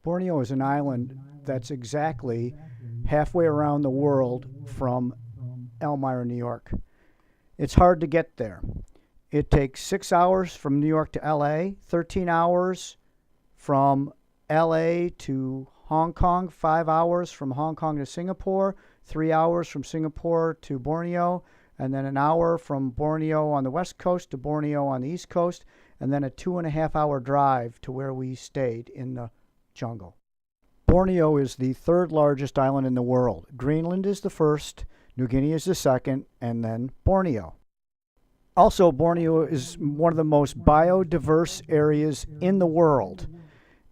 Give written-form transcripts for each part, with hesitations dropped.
Borneo is an island that's exactly halfway around the world from Elmira, New York. It's hard to get there. It takes 6 hours from New York to LA, 13 hours from LA to Hong Kong, 5 hours from Hong Kong to Singapore, 3 hours from Singapore to Borneo, and then an hour from Borneo on the west coast to Borneo on the east coast, and then a 2.5 hour drive to where we stayed in the jungle. Borneo is the third largest island in the world. Greenland is the first, New Guinea is the second, and then Borneo. Also, Borneo is one of the most biodiverse areas in the world.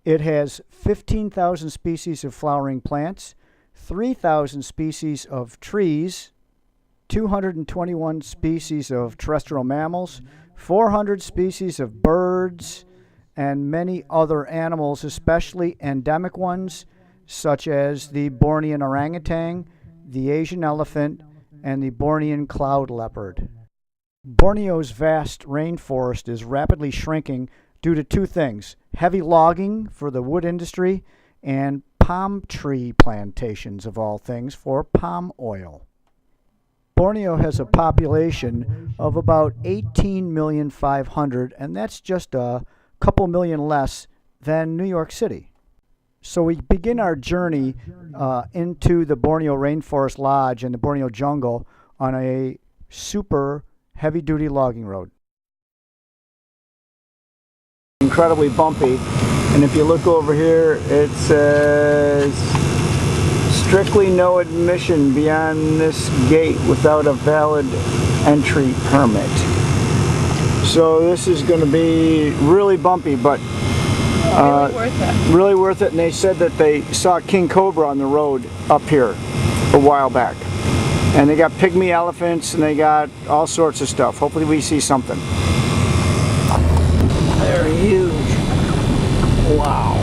It has 15,000 species of flowering plants, 3,000 species of trees, 221 species of terrestrial mammals, 400 species of birds, and many other animals, especially endemic ones, such as the Bornean orangutan, the Asian elephant, and the Bornean cloud leopard. Borneo's vast rainforest is rapidly shrinking due to two things: heavy logging for the wood industry and palm tree plantations, of all things, for palm oil. Borneo has a population of about 18,500,000, and that's just a couple million less than New York City. So we begin our journey into the Borneo Rainforest Lodge and the Borneo jungle on a super heavy-duty logging road. Incredibly bumpy, and if you look over here, it says strictly no admission beyond this gate without a valid entry permit. So this is going to be really bumpy, but really worth it. Really worth it. And they said that they saw King Cobra on the road up here a while back. And they got pygmy elephants and they got all sorts of stuff. Hopefully we see something. They're huge. Wow.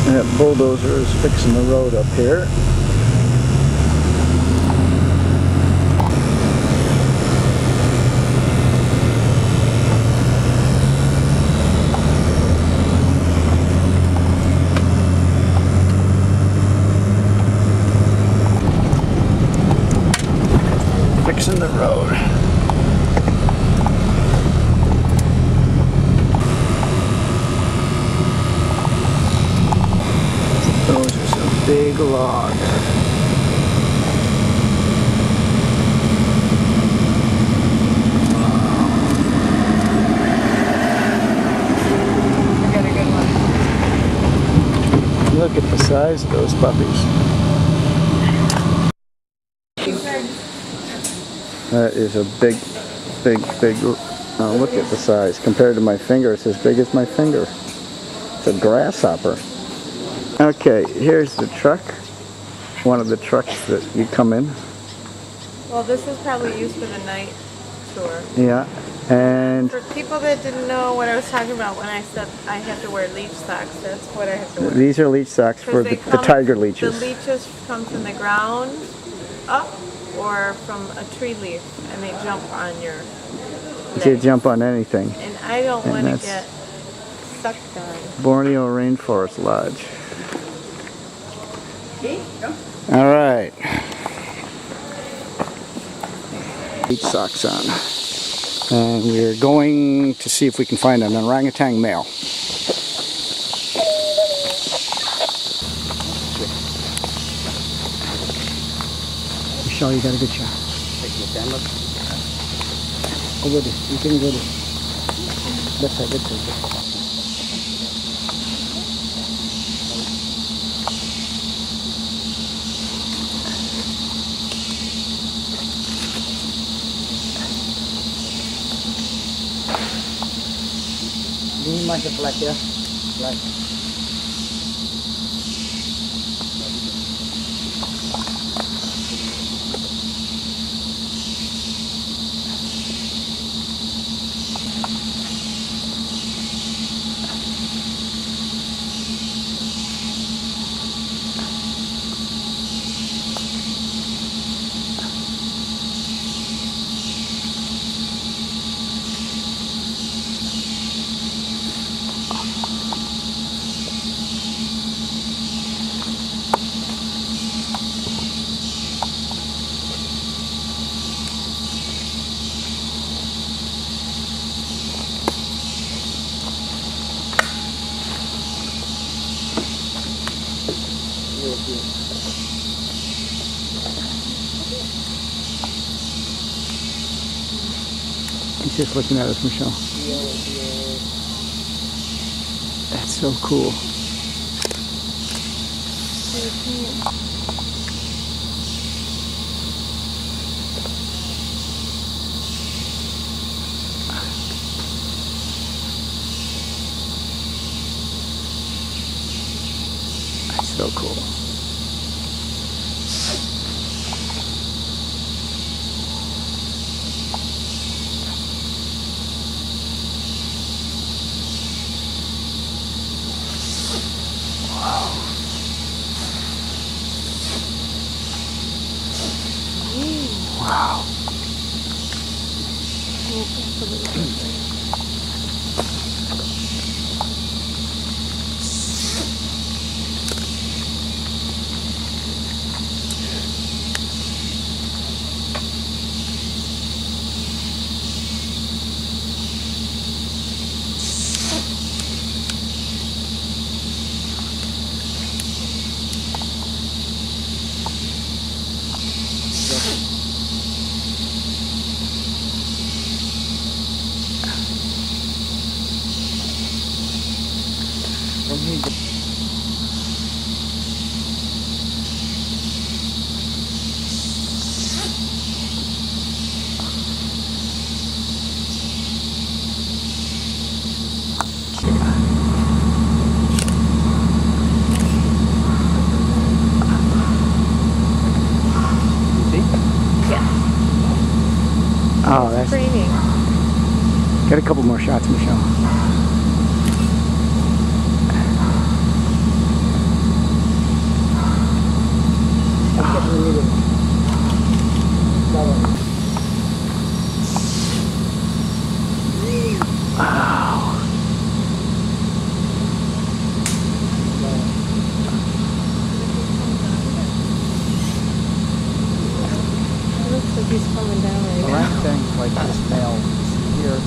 That bulldozer is fixing the road up here. Fixing the road. Those are some big logs. I got a good one. Look at the size of those puppies. That is a big, look at the size. Compared to my finger, it's as big as my finger. It's a grasshopper. Okay, here's the truck. One of the trucks that you come in. Well, this is probably used for the night tour. Yeah, and For people that didn't know what I was talking about when I said I have to wear leech socks, that's what I have to wear. these are leech socks for the tiger leeches. The leeches come from the ground up or from a tree leaf, and they jump on your leg. They jump on anything. And I don't And want to that's get sucked on. Borneo Rainforest Lodge. Okay, go. All right. Leech socks on. And we're going to see if we can find an orangutan male. Michelle, you got a good shot. Go with it. You can go with it. Left side, left side. Ini masih flat ya, flat. He's just looking at us, Michelle. That's so cool. That's so cool. Wow. Oh, that's Training. Get a couple more shots, Michelle. Wow. It looks like he's coming down right now. Orangutans like this male here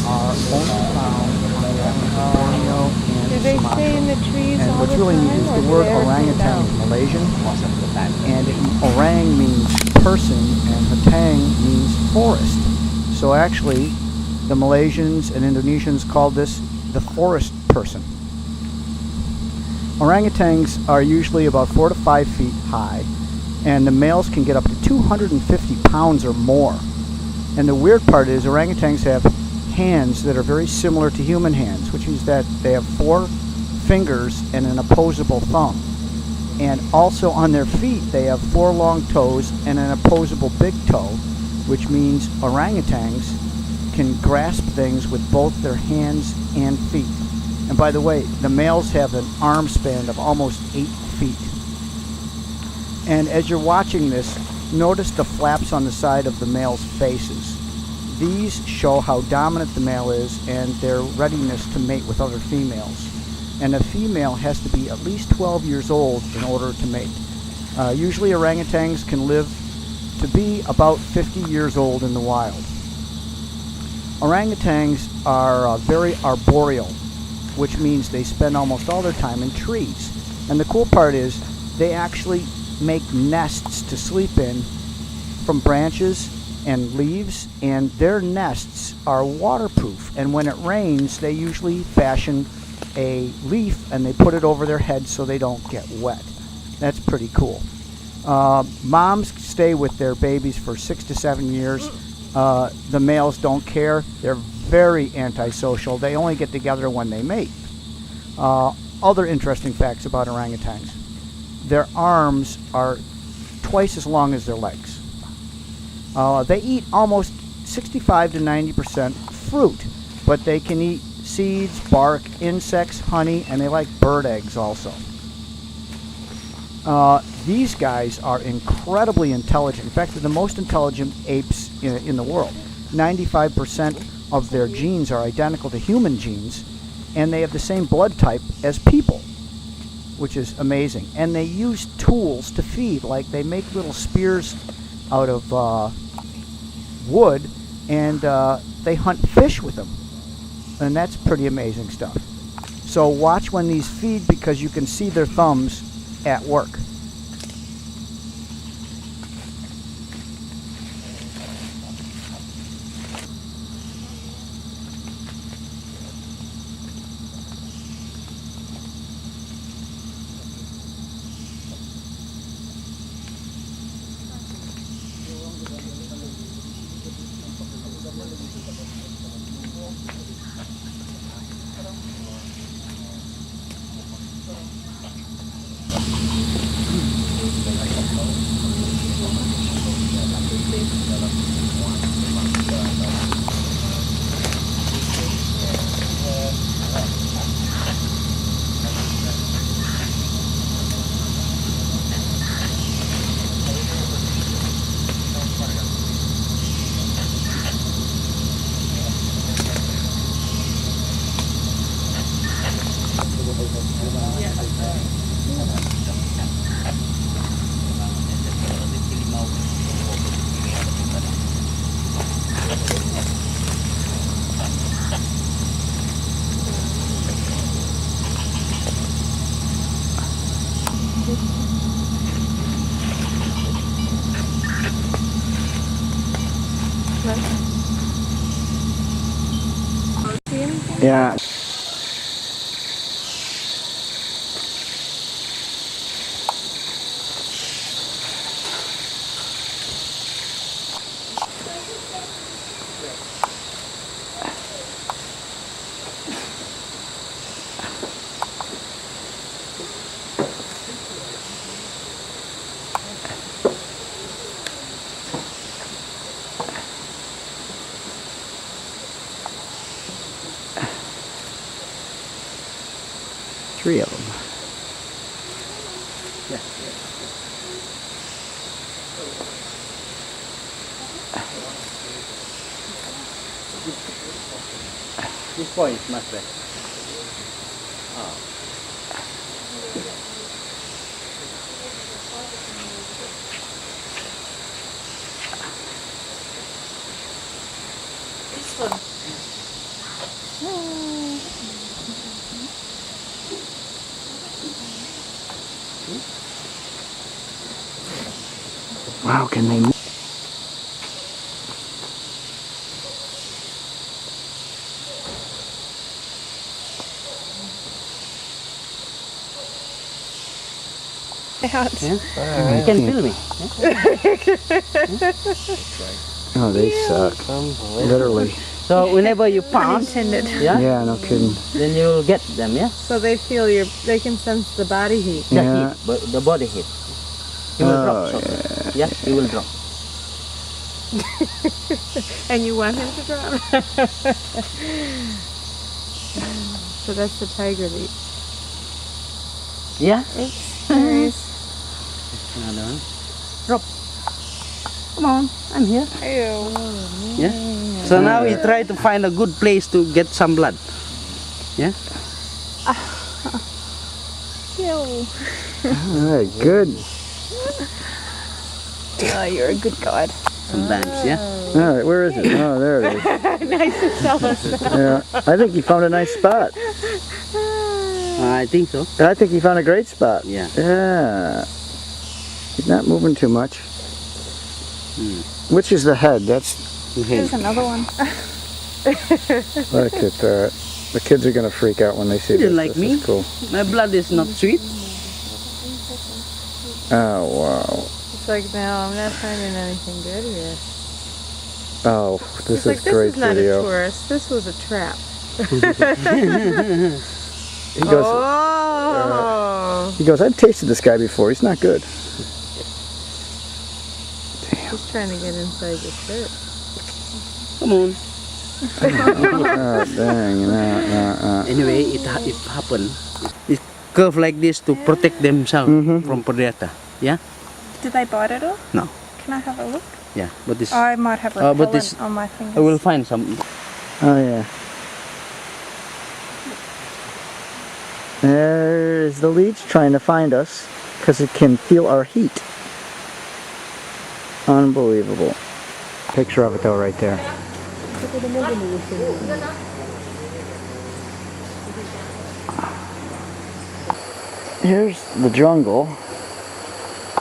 are only found on the island of Borneo and Do they Sumatra. stay in the trees And all what's the really time, neat is or the do word they ever come orangutan down? is Malaysian, and orang means person and hatang means forest. So actually, the Malaysians and Indonesians called this the forest person. Orangutans are usually about 4 to 5 feet high, and the males can get up to 250 pounds or more. And the weird part is orangutans have hands that are very similar to human hands, which means that they have 4 fingers and an opposable thumb. And also on their feet they have 4 long toes and an opposable big toe, which means orangutans can grasp things with both their hands and feet. And by the way, the males have an arm span of almost 8 feet. And as you're watching this, notice the flaps on the side of the male's faces. These show how dominant the male is and their readiness to mate with other females. And a female has to be at least 12 years old in order to mate. Usually orangutans can live to be about 50 years old in the wild. Orangutans are very arboreal, which means they spend almost all their time in trees. And the cool part is they actually make nests to sleep in from branches and leaves, and their nests are waterproof. And when it rains, they usually fashion a leaf and they put it over their head so they don't get wet. That's pretty cool. Moms stay with their babies for 6 to 7 years. The males don't care. They're very antisocial. They only get together when they mate. Other interesting facts about orangutans. Their arms are twice as long as their legs. They eat almost 65 to 90% fruit, but they can eat seeds, bark, insects, honey, and they like bird eggs also. These guys are incredibly intelligent. In fact, they're the most intelligent apes in the world. 95% of their genes are identical to human genes, and they have the same blood type as people, which is amazing. And they use tools to feed, like they make little spears out of wood, and they hunt fish with them. And that's pretty amazing stuff. So watch when these feed, because you can see their thumbs at work. Yeah. Three of them. This boy is much better. This one. Wow, can they move? You can feel me. Oh, they suck. Literally. So whenever you pass, Yeah, no kidding. then you will get them, yeah? So they feel they can sense the body heat. The Yeah. heat, but the body heat. You will drop. Oh, So, yeah, you will drop. And you want him to drop? So that's the tiger leech. Yeah? It's nice. Another one. Drop. Come on, I'm here. Ew. Yeah? So now we try to find a good place to get some blood. Yeah? Ew. all right, good. Oh, you're a good god. Sometimes, yeah? All right, where is it? Oh, there it is. Nice to tell us that. Yeah, I think he found a nice spot. I think so. I think he found a great spot. Yeah. Yeah. He's not moving too much. Hmm. Which is the head? That's Okay. There's another one. look at that. The kids are gonna freak out when they see You this. didn't like This me? is cool. My blood is not sweet. Oh wow. It's like, no, I'm not finding anything good here. Oh, this It's is like, this great is not a video. tourist. This was a trap. He goes. Oh. He goes. I've tasted this guy before. He's not good. He's trying to get inside your shirt. Come on. Oh dang. Anyway, it happened. It curve like this to protect themselves from predator. Yeah? Did they bite at all? No. Can I have a look? Yeah. But this I might have but repellent this- on my fingers. I will find some. Oh yeah. There's the leech trying to find us because it can feel our heat. Unbelievable. Picture of it though right there. Here's the jungle.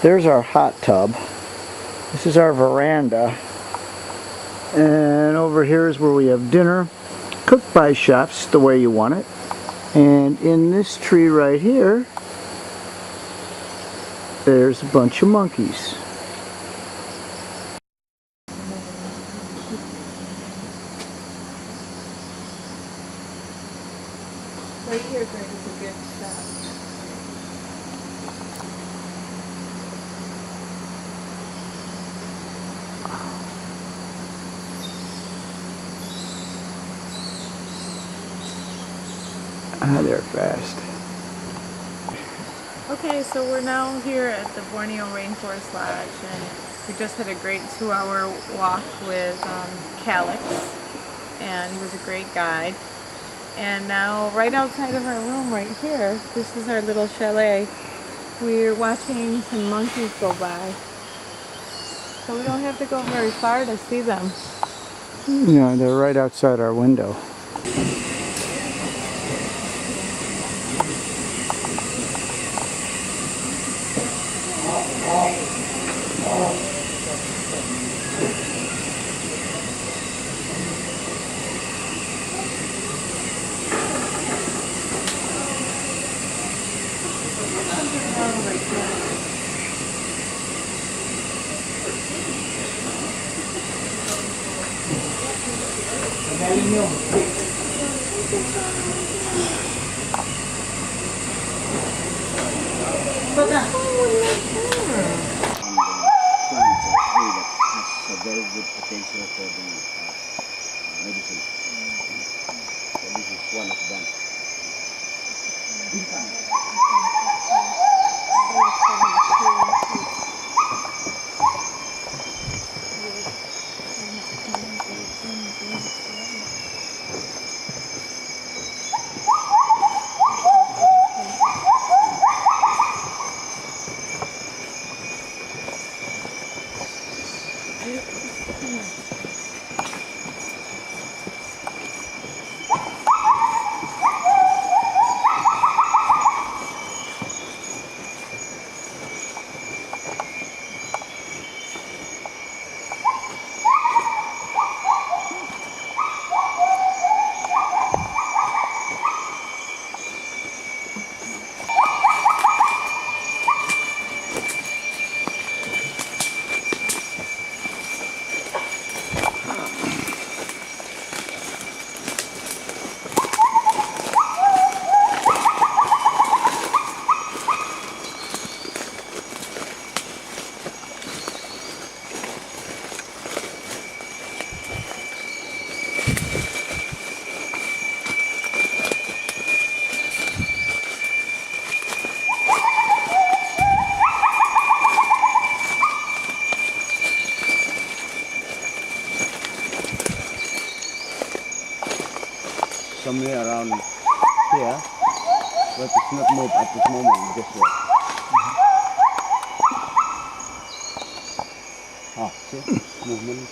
There's our hot tub. This is our veranda. And over here is where we have dinner, cooked by chefs the way you want it. And in this tree right here, there's a bunch of monkeys. They're fast. Okay, so we're now here at the Borneo Rainforest Lodge, and we just had a great 2-hour walk with Calix, and he was a great guide. And now, right outside of our room right here, this is our little chalet. We're watching some monkeys go by. So we don't have to go very far to see them. Yeah, they're right outside our window. Plants or tree that has a very good potential for the medicine. So this is one of them. Somewhere around here, but it's not moved at this moment because see movement.